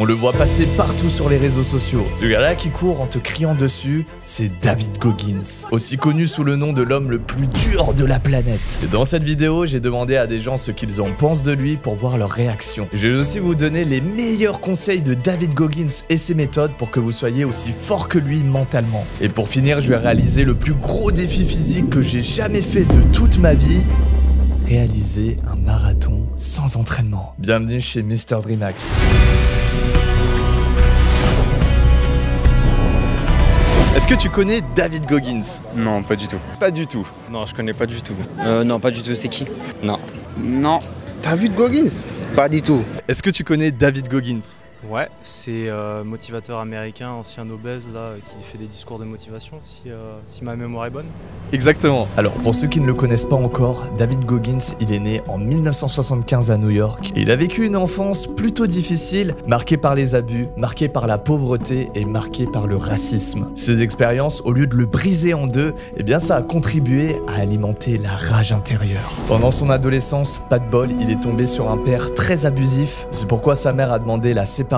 On le voit passer partout sur les réseaux sociaux. Ce gars-là qui court en te criant dessus, c'est David Goggins, aussi connu sous le nom de l'homme le plus dur de la planète. Et dans cette vidéo, j'ai demandé à des gens ce qu'ils en pensent de lui pour voir leur réaction. Je vais aussi vous donner les meilleurs conseils de David Goggins et ses méthodes pour que vous soyez aussi fort que lui mentalement. Et pour finir, je vais réaliser le plus gros défi physique que j'ai jamais fait de toute ma vie. Réaliser un marathon sans entraînement. Bienvenue chez Mr Dreamax. Est-ce que tu connais David Goggins? Non, pas du tout. Pas du tout. Non, je connais pas du tout. Non, pas du tout, c'est qui? Non. Non. David Goggins? Pas du tout. Est-ce que tu connais David Goggins? Ouais, c'est motivateur américain, ancien obèse là, qui fait des discours de motivation, si ma mémoire est bonne. Exactement. Alors pour ceux qui ne le connaissent pas encore, David Goggins, il est né en 1975 à New York. Et il a vécu une enfance plutôt difficile, marquée par les abus, marquée par la pauvreté et marquée par le racisme. Ces expériences, au lieu de le briser en deux, eh bien ça a contribué à alimenter la rage intérieure. Pendant son adolescence, pas de bol, il est tombé sur un père très abusif. C'est pourquoi sa mère a demandé la séparation.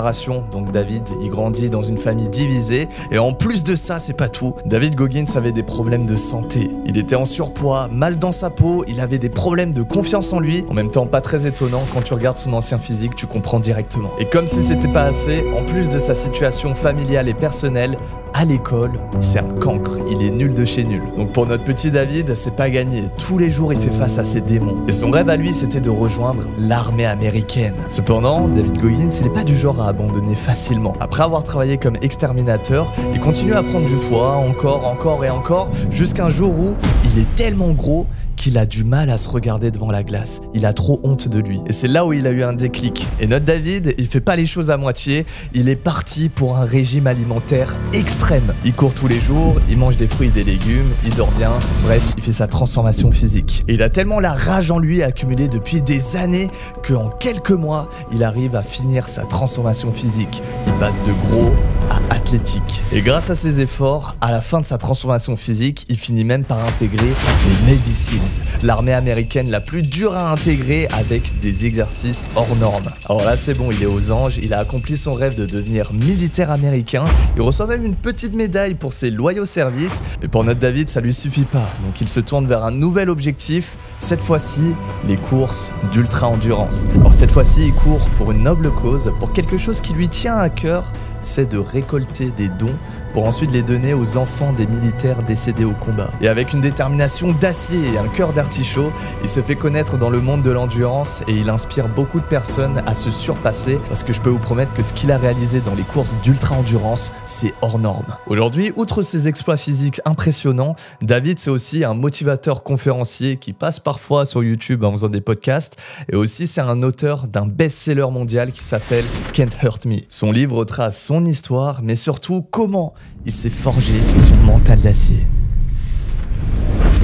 Donc David, il grandit dans une famille divisée. Et en plus de ça, c'est pas tout. David Goggins avait des problèmes de santé. Il était en surpoids, mal dans sa peau, il avait des problèmes de confiance en lui. En même temps, pas très étonnant, quand tu regardes son ancien physique, tu comprends directement. Et comme si c'était pas assez, en plus de sa situation familiale et personnelle, à l'école, c'est un cancre, il est nul de chez nul. Donc pour notre petit David, c'est pas gagné. Tous les jours, il fait face à ses démons. Et son rêve à lui, c'était de rejoindre l'armée américaine. Cependant, David Goggins, il n'est pas du genre à abandonner facilement. Après avoir travaillé comme exterminateur, il continue à prendre du poids, encore et encore, jusqu'à un jour où il est tellement gros qu'il a du mal à se regarder devant la glace. Il a trop honte de lui. Et c'est là où il a eu un déclic. Et notre David, il fait pas les choses à moitié. Il est parti pour un régime alimentaire extrême. Il court tous les jours, il mange des fruits et des légumes, il dort bien. Bref, il fait sa transformation physique. Et il a tellement la rage en lui accumulée depuis des années qu'en quelques mois, il arrive à finir sa transformation physique. Il passe de gros à athlétique. Et grâce à ses efforts, à la fin de sa transformation physique, il finit même par intégrer les Navy Seals, l'armée américaine la plus dure à intégrer avec des exercices hors normes. Alors là c'est bon, il est aux anges, il a accompli son rêve de devenir militaire américain, il reçoit même une petite médaille pour ses loyaux services, mais pour notre David ça lui suffit pas, donc il se tourne vers un nouvel objectif, cette fois-ci les courses d'ultra endurance. Alors cette fois-ci il court pour une noble cause, pour quelque chose qui lui tient à cœur, c'est de récolter des dons pour ensuite les donner aux enfants des militaires décédés au combat. Et avec une détermination d'acier et un cœur d'artichaut, il se fait connaître dans le monde de l'endurance et il inspire beaucoup de personnes à se surpasser parce que je peux vous promettre que ce qu'il a réalisé dans les courses d'ultra-endurance, c'est hors norme. Aujourd'hui, outre ses exploits physiques impressionnants, David c'est aussi un motivateur conférencier qui passe parfois sur YouTube en faisant des podcasts et aussi c'est un auteur d'un best-seller mondial qui s'appelle Can't Hurt Me. Son livre retrace son histoire mais surtout comment il s'est forgé son mental d'acier.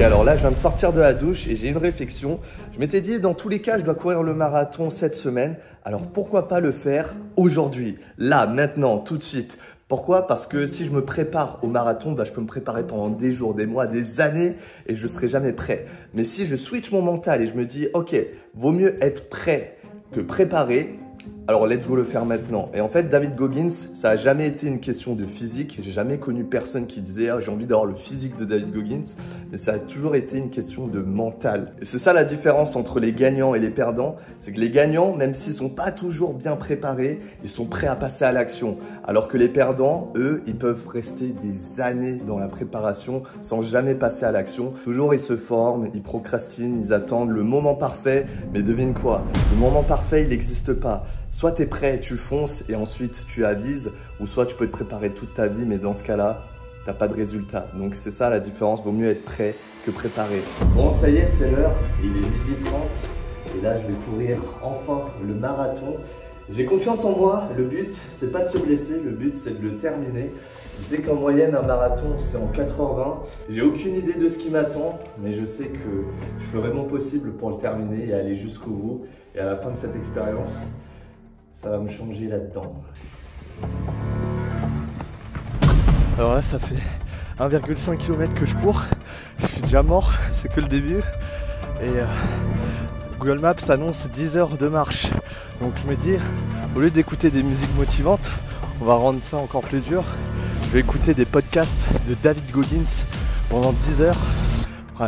Et alors là, je viens de sortir de la douche et j'ai une réflexion. Je m'étais dit, dans tous les cas, je dois courir le marathon cette semaine. Alors pourquoi pas le faire aujourd'hui, là, maintenant, tout de suite? Pourquoi? Parce que si je me prépare au marathon, je peux me préparer pendant des jours, des mois, des années et je ne serai jamais prêt. Mais si je switch mon mental et je me dis, ok, vaut mieux être prêt que préparé, alors let's go le faire maintenant. Et en fait David Goggins, ça a jamais été une question de physique. J'ai jamais connu personne qui disait j'ai envie d'avoir le physique de David Goggins. Mais ça a toujours été une question de mental. Et c'est ça la différence entre les gagnants et les perdants. C'est que les gagnants, même s'ils sont pas toujours bien préparés, ils sont prêts à passer à l'action. Alors que les perdants, eux, ils peuvent rester des années dans la préparation sans jamais passer à l'action. Toujours ils se forment, ils procrastinent, ils attendent le moment parfait. Mais devine quoi? Le moment parfait, il n'existe pas. Soit tu es prêt, tu fonces et ensuite tu avises, ou soit tu peux te préparer toute ta vie, mais dans ce cas-là, tu n'as pas de résultat. Donc c'est ça la différence, vaut mieux être prêt que préparé. Bon, ça y est, c'est l'heure, il est 12h30 et là je vais courir enfin le marathon. J'ai confiance en moi, le but c'est pas de se blesser, le but c'est de le terminer. Je sais qu'en moyenne un marathon c'est en 4h20. J'ai aucune idée de ce qui m'attend, mais je sais que je ferai mon possible pour le terminer et aller jusqu'au bout. Et à la fin de cette expérience, ça va me changer là-dedans. Alors là, ça fait 1,5 km que je cours. Je suis déjà mort, c'est que le début. Et Google Maps annonce 10 heures de marche. Donc je me dis, Au lieu d'écouter des musiques motivantes, on va rendre ça encore plus dur. Je vais écouter des podcasts de David Goggins pendant 10 heures.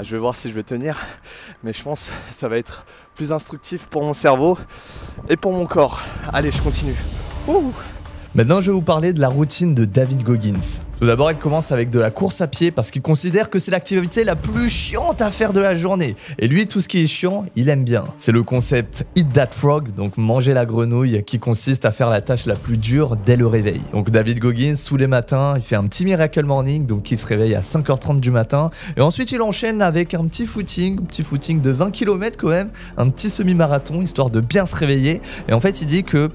Je vais voir si je vais tenir, mais je pense que ça va être plus instructif pour mon cerveau et pour mon corps. Allez, je continue. Ouh. Maintenant, je vais vous parler de la routine de David Goggins. Tout d'abord, il commence avec de la course à pied parce qu'il considère que c'est l'activité la plus chiante à faire de la journée. Et lui, tout ce qui est chiant, il aime bien. C'est le concept Eat That Frog, donc manger la grenouille, qui consiste à faire la tâche la plus dure dès le réveil. Donc David Goggins, tous les matins, il fait un petit Miracle Morning, donc il se réveille à 5h30 du matin. Et ensuite, il enchaîne avec un petit footing de 20 km quand même, un petit semi-marathon, histoire de bien se réveiller. Et en fait, il dit que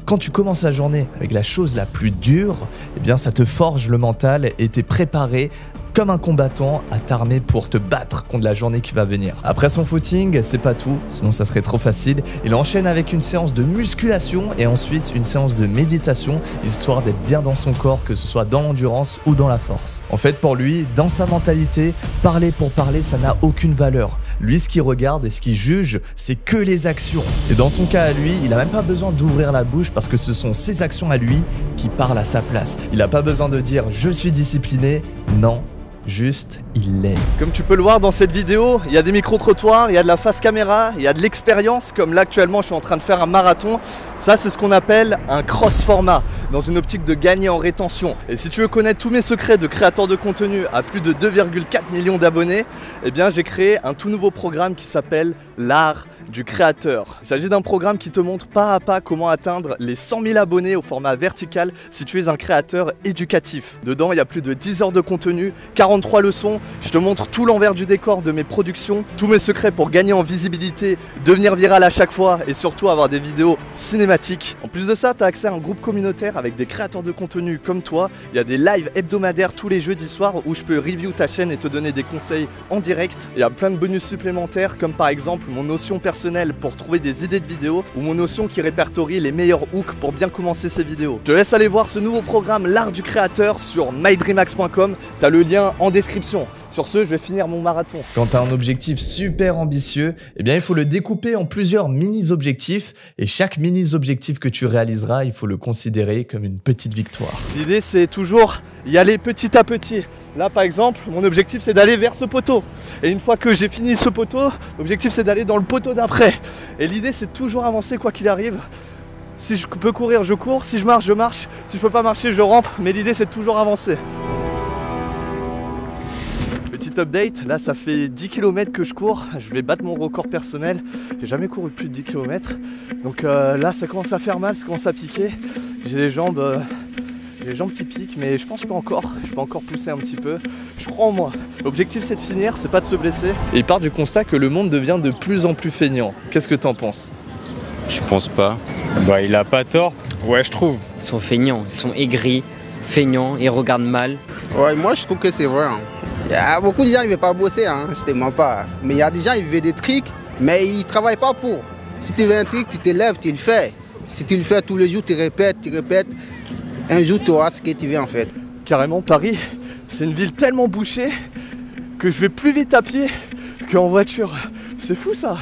quand tu commences la journée avec la chose la plus dure, eh bien ça te forge le mental et t'es préparé comme un combattant à t'armer pour te battre contre la journée qui va venir. Après son footing, c'est pas tout, sinon ça serait trop facile. Il enchaîne avec une séance de musculation et ensuite une séance de méditation, histoire d'être bien dans son corps, que ce soit dans l'endurance ou dans la force. En fait, pour lui, dans sa mentalité, parler pour parler, ça n'a aucune valeur. Lui, ce qu'il regarde et ce qu'il juge, c'est que les actions. Et dans son cas à lui, il n'a même pas besoin d'ouvrir la bouche parce que ce sont ses actions à lui qui parlent à sa place. Il n'a pas besoin de dire « je suis discipliné », non. Juste, il l'est. Comme tu peux le voir dans cette vidéo, il y a des micro-trottoirs, il y a de la face caméra, il y a de l'expérience, comme là actuellement je suis en train de faire un marathon. Ça c'est ce qu'on appelle un cross-format, dans une optique de gagner en rétention. Et si tu veux connaître tous mes secrets de créateur de contenu à plus de 2,4 millions d'abonnés, eh bien j'ai créé un tout nouveau programme qui s'appelle l'art du créateur. Il s'agit d'un programme qui te montre pas à pas comment atteindre les 100 000 abonnés au format vertical si tu es un créateur éducatif. Dedans, il y a plus de 10 heures de contenu, 43 leçons. Je te montre tout l'envers du décor de mes productions, tous mes secrets pour gagner en visibilité, devenir viral à chaque fois et surtout avoir des vidéos cinématiques. En plus de ça, tu as accès à un groupe communautaire avec des créateurs de contenu comme toi. Il y a des lives hebdomadaires tous les jeudis soirs où je peux review ta chaîne et te donner des conseils en direct. Il y a plein de bonus supplémentaires comme par exemple mon notion personnelle pour trouver des idées de vidéos ou mon notion qui répertorie les meilleurs hooks pour bien commencer ces vidéos. Je te laisse aller voir ce nouveau programme l'art du créateur sur mydreamax.com. Tu as le lien en description. Sur ce, je vais finir mon marathon. Quand tu as un objectif super ambitieux, eh bien il faut le découper en plusieurs mini-objectifs et chaque mini-objectif que tu réaliseras, il faut le considérer comme une petite victoire. L'idée c'est toujours y aller petit à petit. Là par exemple, mon objectif c'est d'aller vers ce poteau. Et une fois que j'ai fini ce poteau, l'objectif c'est d'aller dans le poteau d'après. Et l'idée c'est toujours avancer quoi qu'il arrive. Si je peux courir, je cours. Si je marche, je marche. Si je peux pas marcher, je rampe. Mais l'idée c'est de toujours avancer. Petit update, là ça fait 10 km que je cours. Je vais battre mon record personnel. J'ai jamais couru plus de 10 km. Donc là ça commence à faire mal, ça commence à piquer. J'ai les jambes qui piquent, mais je pense que je peux encore pousser un petit peu. Je crois en moi. L'objectif c'est de finir, c'est pas de se blesser. Et il part du constat que le monde devient de plus en plus feignant. Qu'est-ce que t'en penses? Je pense pas. Bah, il a pas tort. Ouais, je trouve. Ils sont feignants, ils sont aigris, feignants, ils regardent mal. Ouais, moi je trouve que c'est vrai. Il y a beaucoup de gens qui ne veulent pas bosser, je te mens pas. Mais il y a des gens qui veulent des trucs, mais ils ne travaillent pas pour. Si tu veux un truc, tu te lèves, tu le fais. Si tu le fais tous les jours, tu répètes. Un jour, tu auras ce que tu veux en fait. Carrément, Paris, c'est une ville tellement bouchée que je vais plus vite à pied qu'en voiture. C'est fou ça.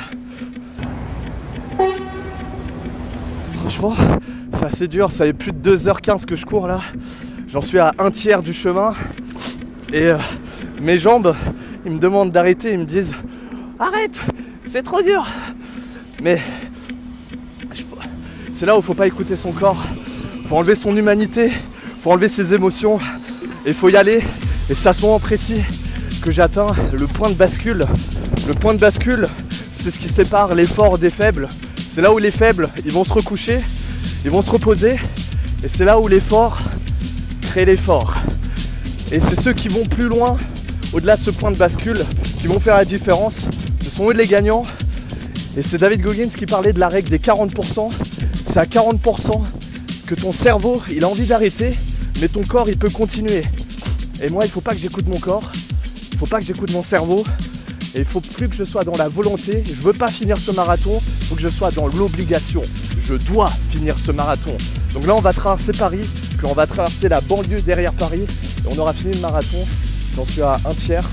Franchement, c'est assez dur. Ça fait plus de 2h15 que je cours là. J'en suis à un tiers du chemin. Et mes jambes, ils me demandent d'arrêter. Ils me disent « Arrête, c'est trop dur !» Mais c'est là où il ne faut pas écouter son corps. Il faut enlever son humanité. Il faut enlever ses émotions. Et il faut y aller. Et c'est à ce moment précis que j'atteins le point de bascule. Le point de bascule, c'est ce qui sépare les forts des faibles. C'est là où les faibles, ils vont se recoucher, ils vont se reposer. Et c'est là où les forts créent les forts. Et c'est ceux qui vont plus loin, au-delà de ce point de bascule, qui vont faire la différence. Ce sont eux les gagnants. Et c'est David Goggins qui parlait de la règle des 40%. C'est à 40% que ton cerveau, il a envie d'arrêter, mais ton corps, il peut continuer. Et moi, il ne faut pas que j'écoute mon corps, il ne faut pas que j'écoute mon cerveau. Et il ne faut plus que je sois dans la volonté. Je ne veux pas finir ce marathon, il faut que je sois dans l'obligation. Je dois finir ce marathon. Donc là, on va traverser Paris, puis on va traverser la banlieue derrière Paris. Et on aura fini le marathon. J'en suis à un tiers.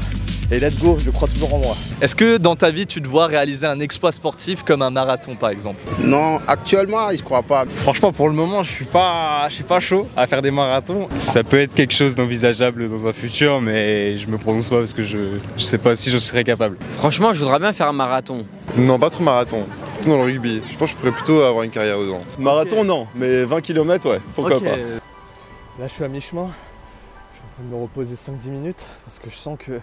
Et let's go, je crois toujours en moi. Est-ce que dans ta vie, tu te vois réaliser un exploit sportif comme un marathon par exemple? Non, actuellement, je crois pas. Franchement, pour le moment, je suis pas chaud à faire des marathons. Ça peut être quelque chose d'envisageable dans un futur, mais je me prononce pas parce que je sais pas si je serais capable. Franchement, je voudrais bien faire un marathon. Non, pas trop marathon. Plutôt dans le rugby. Je pense que je pourrais plutôt avoir une carrière dedans. Marathon, non, mais 20 km, ouais, pourquoi pas. Là, je suis à mi-chemin. Je suis en train de me reposer 5-10 minutes parce que je sens que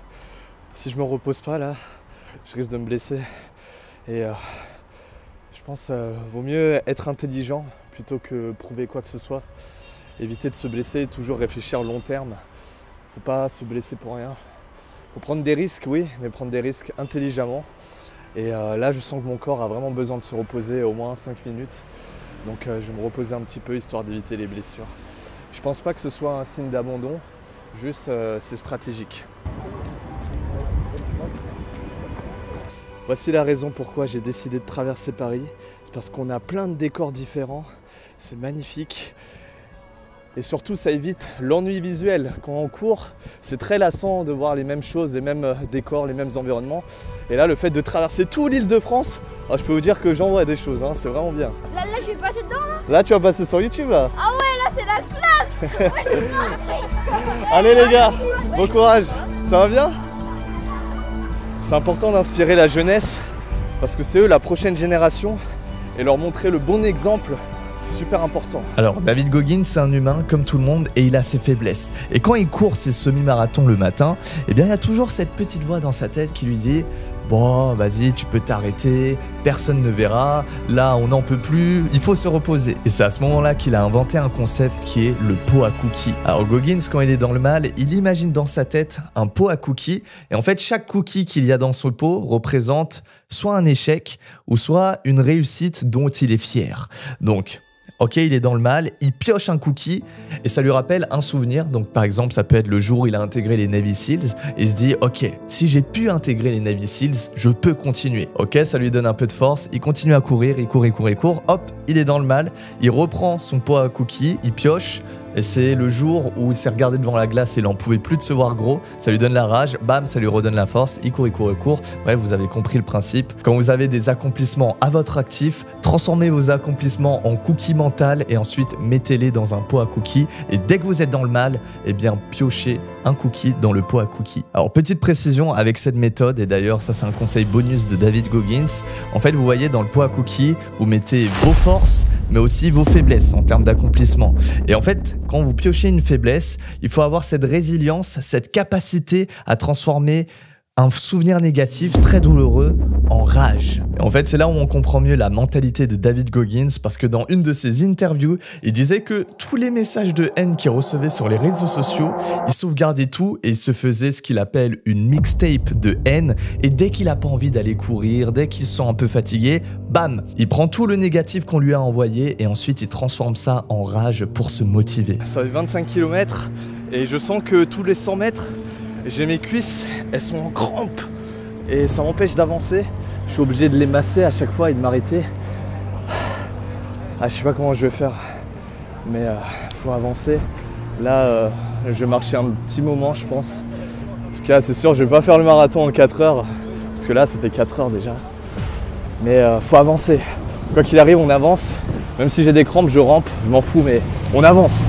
si je me repose pas là, je risque de me blesser. Et je pense vaut mieux être intelligent plutôt que prouver quoi que ce soit. Éviter de se blesser, toujours réfléchir long terme. Faut pas se blesser pour rien. Faut prendre des risques, oui, mais prendre des risques intelligemment. Et là, je sens que mon corps a vraiment besoin de se reposer au moins 5 minutes. Donc je vais me reposer un petit peu histoire d'éviter les blessures. Je pense pas que ce soit un signe d'abandon, juste c'est stratégique. Voici la raison pourquoi j'ai décidé de traverser Paris. C'est parce qu'on a plein de décors différents, c'est magnifique. Et surtout, ça évite l'ennui visuel. Quand on court, c'est très lassant de voir les mêmes choses, les mêmes décors, les mêmes environnements. Et là, le fait de traverser toute l'Île-de-France, je peux vous dire que j'en vois des choses, hein, c'est vraiment bien. Là, je vais passer dedans, là. Là, tu vas passer sur YouTube, là. Ah ouais, là, c'est la classe. Ouais, j'ai peur. Allez les gars, bon courage. Ça va bien? C'est important d'inspirer la jeunesse, parce que c'est eux la prochaine génération, et leur montrer le bon exemple. C'est super important. Alors David Goggins, c'est un humain comme tout le monde et il a ses faiblesses. Et quand il court ses semi-marathons le matin, eh bien il y a toujours cette petite voix dans sa tête qui lui dit « Bon, vas-y, tu peux t'arrêter, personne ne verra, là on n'en peut plus, il faut se reposer. » Et c'est à ce moment-là qu'il a inventé un concept qui est le pot à cookies. Alors Goggins, quand il est dans le mal, il imagine dans sa tête un pot à cookies. Et en fait, chaque cookie qu'il y a dans ce pot représente soit un échec ou soit une réussite dont il est fier. Donc, ok, il est dans le mal, il pioche un cookie et ça lui rappelle un souvenir. Donc par exemple, ça peut être le jour où il a intégré les Navy Seals et il se dit ok, si j'ai pu intégrer les Navy Seals, je peux continuer. Ok, ça lui donne un peu de force, il continue à courir, il court, hop, il est dans le mal, il reprend son pot à cookies, il pioche. Et c'est le jour où il s'est regardé devant la glace et il n'en pouvait plus de se voir gros. Ça lui donne la rage, bam, ça lui redonne la force. Il court. Bref, vous avez compris le principe. Quand vous avez des accomplissements à votre actif, transformez vos accomplissements en cookies mental et ensuite mettez-les dans un pot à cookies. Et dès que vous êtes dans le mal, eh bien, piochez un cookie dans le pot à cookies. Alors, petite précision avec cette méthode, et d'ailleurs, ça c'est un conseil bonus de David Goggins. En fait, vous voyez, dans le pot à cookies, vous mettez vos forces, mais aussi vos faiblesses en termes d'accomplissement. Et en fait, quand vous piochez une faiblesse, il faut avoir cette résilience, cette capacité à transformer un souvenir négatif très douloureux en rage. Et en fait, c'est là où on comprend mieux la mentalité de David Goggins, parce que dans une de ses interviews, il disait que tous les messages de haine qu'il recevait sur les réseaux sociaux, il sauvegardait tout et il se faisait ce qu'il appelle une mixtape de haine. Et dès qu'il n'a pas envie d'aller courir, dès qu'il se sent un peu fatigué, bam, il prend tout le négatif qu'on lui a envoyé et ensuite il transforme ça en rage pour se motiver. Ça fait 25 km et je sens que tous les 100 mètres, j'ai mes cuisses, elles sont en crampe et ça m'empêche d'avancer. Je suis obligé de les masser à chaque fois et de m'arrêter. Je sais pas comment je vais faire, mais faut avancer. Là, je vais marcher un petit moment, je pense. En tout cas, c'est sûr, je vais pas faire le marathon en 4 heures, parce que là, ça fait 4 heures déjà. Mais faut avancer. Quoi qu'il arrive, on avance. Même si j'ai des crampes, je rampe, je m'en fous, mais on avance.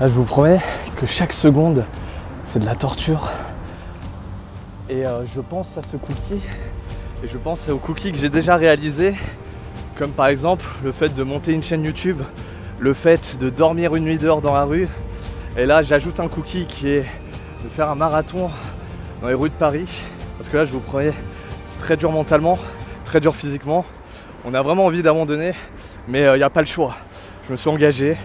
Là, je vous promets que chaque seconde, c'est de la torture. Et je pense à ce cookie, et je pense aux cookies que j'ai déjà réalisés, comme par exemple le fait de monter une chaîne YouTube, le fait de dormir une nuit dehors dans la rue. Et là, j'ajoute un cookie qui est de faire un marathon dans les rues de Paris. Parce que là, je vous promets, c'est très dur mentalement, très dur physiquement. On a vraiment envie d'abandonner, mais il n'y a pas le choix. Je me suis engagé.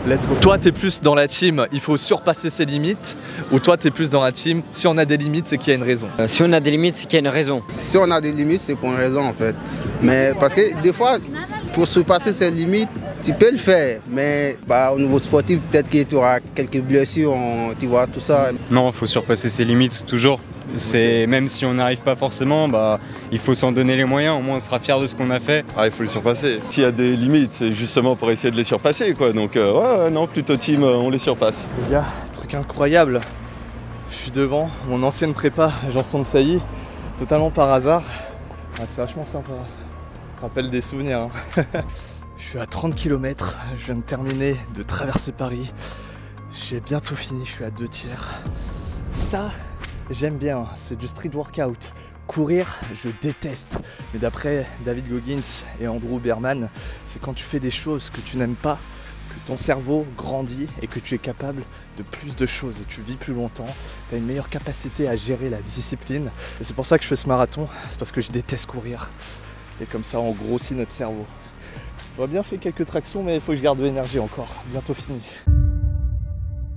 Let's go. Toi, t'es plus dans la team, il faut surpasser ses limites, ou toi, t'es plus dans la team, si on a des limites, c'est qu'il y a une raison. Si on a des limites, c'est qu'il y a une raison. Si on a des limites, c'est pour une raison en fait. Mais parce que des fois, pour surpasser ces limites, tu peux le faire. Mais au niveau sportif, peut-être que tu auras quelques blessures, tu vois, tout ça. Non, il faut surpasser ses limites, toujours. Même si on n'arrive pas forcément, il faut s'en donner les moyens, au moins on sera fier de ce qu'on a fait. Il faut les surpasser. S'il y a des limites, c'est justement pour essayer de les surpasser, quoi. Donc ouais, non, plutôt team, on les surpasse. Les gars, le truc truc incroyable. Je suis devant mon ancienne prépa, Janson de Sailly, totalement par hasard. Ah, c'est vachement sympa. Ça rappelle des souvenirs. Hein. Je suis à 30 km, je viens de terminer de traverser Paris. J'ai bientôt fini, je suis à 2/3. Ça, j'aime bien, c'est du street workout. Courir, je déteste. Mais d'après David Goggins et Andrew Berman, c'est quand tu fais des choses que tu n'aimes pas, que ton cerveau grandit et que tu es capable de plus de choses et tu vis plus longtemps. Tu as une meilleure capacité à gérer la discipline. Et c'est pour ça que je fais ce marathon, c'est parce que je déteste courir. Et comme ça, on grossit notre cerveau. J'aurais bien fait quelques tractions, mais il faut que je garde de l'énergie encore. Bientôt fini.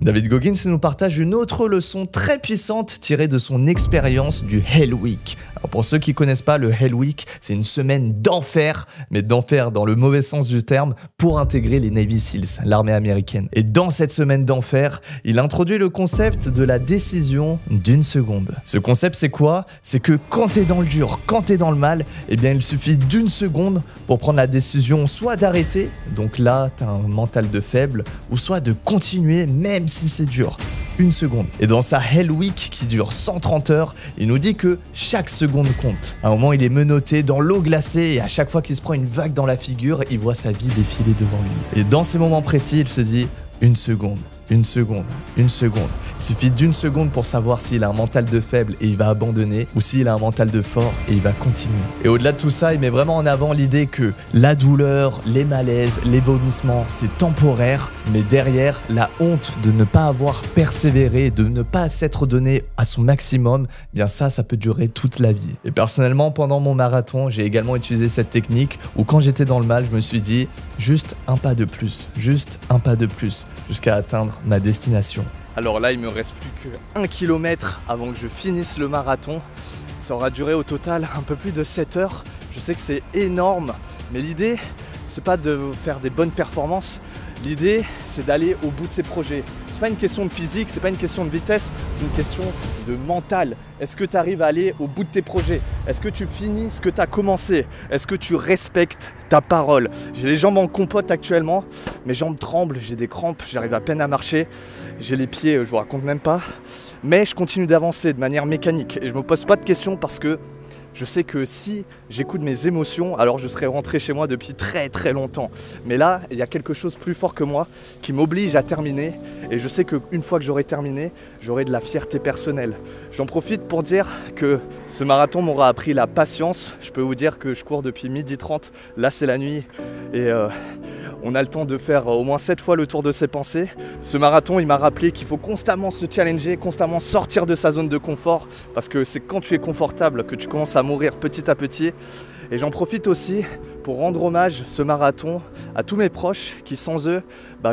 David Goggins nous partage une autre leçon très puissante tirée de son expérience du Hell Week. Alors pour ceux qui ne connaissent pas, le Hell Week, c'est une semaine d'enfer, mais d'enfer dans le mauvais sens du terme, pour intégrer les Navy Seals, l'armée américaine. Et dans cette semaine d'enfer, il introduit le concept de la décision d'une seconde. Ce concept, c'est quoi? C'est que quand t'es dans le dur, quand t'es dans le mal, eh bien il suffit d'une seconde pour prendre la décision soit d'arrêter, donc là t'as un mental de faible, ou soit de continuer même si c'est dur. Une seconde. Et dans sa Hell Week qui dure 130 heures, il nous dit que chaque seconde compte. À un moment, il est menotté dans l'eau glacée et à chaque fois qu'il se prend une vague dans la figure, il voit sa vie défiler devant lui. Et dans ces moments précis, il se dit une seconde. Une seconde, une seconde. Il suffit d'une seconde pour savoir s'il a un mental de faible et il va abandonner ou s'il a un mental de fort et il va continuer. Et au-delà de tout ça, il met vraiment en avant l'idée que la douleur, les malaises, les vomissements, c'est temporaire, mais derrière, la honte de ne pas avoir persévéré, de ne pas s'être donné à son maximum, bien ça peut durer toute la vie. Et personnellement, pendant mon marathon, j'ai également utilisé cette technique où quand j'étais dans le mal, je me suis dit juste un pas de plus, juste un pas de plus, jusqu'à atteindre ma destination. Alors là, il me reste plus que 1 km avant que je finisse le marathon. Ça aura duré au total un peu plus de 7 heures. Je sais que c'est énorme, mais l'idée, c'est pas de faire des bonnes performances. L'idée, c'est d'aller au bout de ses projets. C'est pas une question de physique, c'est pas une question de vitesse, c'est une question de mental. Est-ce que tu arrives à aller au bout de tes projets? Est-ce que tu finis ce que tu as commencé? Est-ce que tu respectes ta parole? J'ai les jambes en compote actuellement, mes jambes tremblent, j'ai des crampes, j'arrive à peine à marcher. J'ai les pieds, je vous raconte même pas. Mais je continue d'avancer de manière mécanique et je me pose pas de questions parce que je sais que si j'écoute mes émotions, alors je serais rentré chez moi depuis très très longtemps. Mais là, il y a quelque chose de plus fort que moi qui m'oblige à terminer. Et je sais qu'une fois que j'aurai terminé, j'aurai de la fierté personnelle. J'en profite pour dire que ce marathon m'aura appris la patience. Je peux vous dire que je cours depuis 12h30. Là, c'est la nuit. Et on a le temps de faire au moins 7 fois le tour de ses pensées. Ce marathon, il m'a rappelé qu'il faut constamment se challenger, constamment sortir de sa zone de confort. Parce que c'est quand tu es confortable que tu commences à mourir petit à petit. Et j'en profite aussi pour rendre hommage ce marathon à tous mes proches qui sans eux,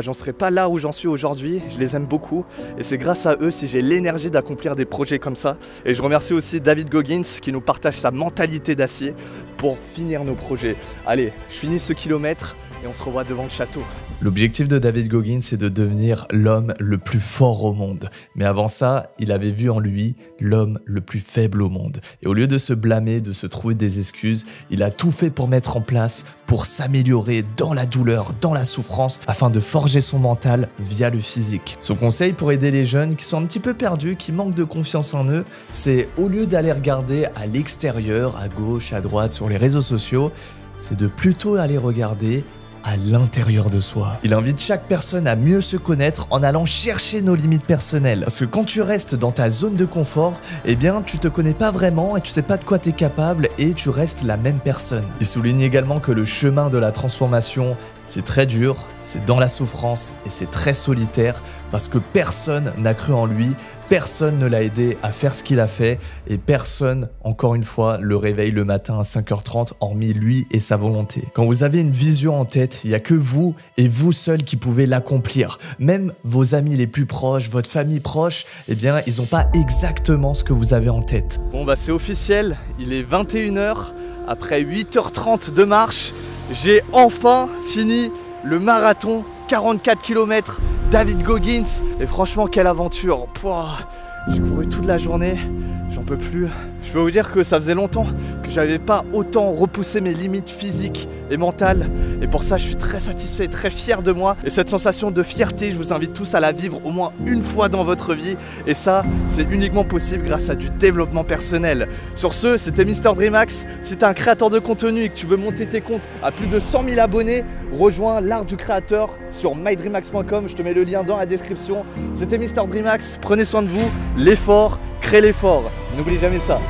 j'en serais pas là où j'en suis aujourd'hui. Je les aime beaucoup et c'est grâce à eux si j'ai l'énergie d'accomplir des projets comme ça. Et je remercie aussi David Goggins qui nous partage sa mentalité d'acier pour finir nos projets. Allez, je finis ce kilomètre et on se revoit devant le château. L'objectif de David Goggins, c'est de devenir l'homme le plus fort au monde. Mais avant ça, il avait vu en lui l'homme le plus faible au monde. Et au lieu de se blâmer, de se trouver des excuses, il a tout fait pour mettre en place, pour s'améliorer dans la douleur, dans la souffrance, afin de forger son mental via le physique. Son conseil pour aider les jeunes qui sont un petit peu perdus, qui manquent de confiance en eux, c'est au lieu d'aller regarder à l'extérieur, à gauche, à droite, sur les réseaux sociaux, c'est de plutôt aller regarder à l'intérieur de soi. Il invite chaque personne à mieux se connaître en allant chercher nos limites personnelles. Parce que quand tu restes dans ta zone de confort, eh bien tu te connais pas vraiment et tu sais pas de quoi tu es capable et tu restes la même personne. Il souligne également que le chemin de la transformation, c'est très dur, c'est dans la souffrance et c'est très solitaire parce que personne n'a cru en lui, personne ne l'a aidé à faire ce qu'il a fait et personne, encore une fois, le réveille le matin à 5h30 hormis lui et sa volonté. Quand vous avez une vision en tête, il n'y a que vous et vous seul qui pouvez l'accomplir. Même vos amis les plus proches, votre famille proche, eh bien, ils n'ont pas exactement ce que vous avez en tête. Bon c'est officiel, il est 21h, après 8h30 de marche, j'ai enfin fini le marathon, 44 km, David Goggins. Et franchement, quelle aventure. J'ai couru toute la journée, J'en peux plus. Je peux vous dire que ça faisait longtemps que j'avais pas autant repoussé mes limites physiques et mentales. Et pour ça, je suis très satisfait, très fier de moi. Et cette sensation de fierté, je vous invite tous à la vivre au moins une fois dans votre vie. Et ça, c'est uniquement possible grâce à du développement personnel. Sur ce, c'était Mr Dreamax. Si tu es un créateur de contenu et que tu veux monter tes comptes à plus de 100 000 abonnés, rejoins l'art du créateur sur mydreamax.com. Je te mets le lien dans la description. C'était Mr Dreamax. Prenez soin de vous. L'effort crée l'effort. N'oublie jamais ça.